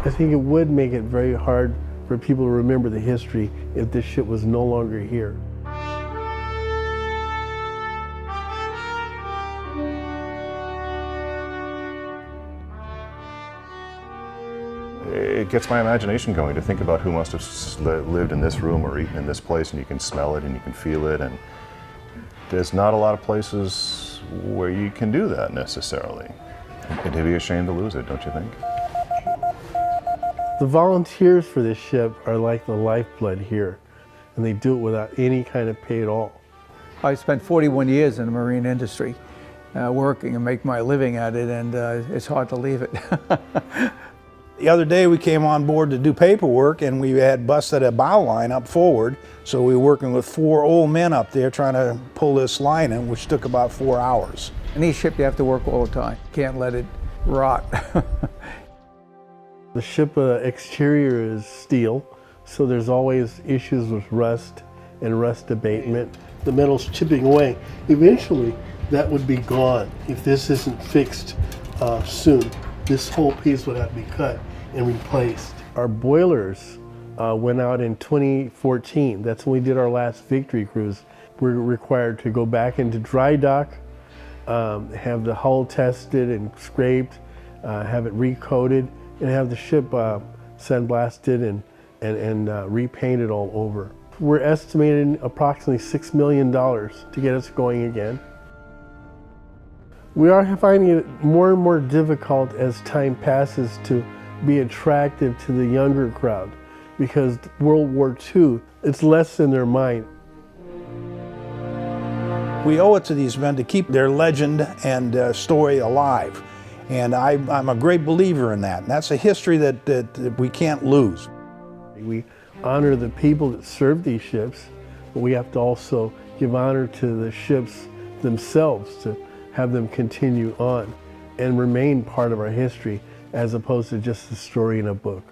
I think it would make it very hard for people to remember the history if this ship was no longer here. It gets my imagination going to think about who must have lived in this room or eaten in this place, and you can smell it and you can feel it, and there's not a lot of places where you can do that necessarily. It'd be a shame to lose it, don't you think? The volunteers for this ship are like the lifeblood here, and they do it without any kind of pay at all. I spent 41 years in the marine industry, working and make my living at it, and it's hard to leave it. The other day we came on board to do paperwork, and we had busted a bow line up forward, so we were working with 4 old men up there trying to pull this line in, which took about 4 hours. Any ship you have to work all the time. Can't let it rot. The ship exterior is steel, so there's always issues with rust and rust abatement. The metal's chipping away. Eventually, that would be gone if this isn't fixed soon. This whole piece would have to be cut and replaced. Our boilers went out in 2014. That's when we did our last victory cruise. We're required to go back into dry dock, have the hull tested and scraped, have it recoated, and have the ship sandblasted and repainted all over. We're estimating approximately $6 million to get us going again. We are finding it more and more difficult as time passes to be attractive to the younger crowd, because World War II, it's less in their mind. We owe it to these men to keep their legend and story alive. And I'm a great believer in that. And that's a history that we can't lose. We honor the people that serve these ships, but we have to also give honor to the ships themselves, to have them continue on and remain part of our history as opposed to just a story in a book.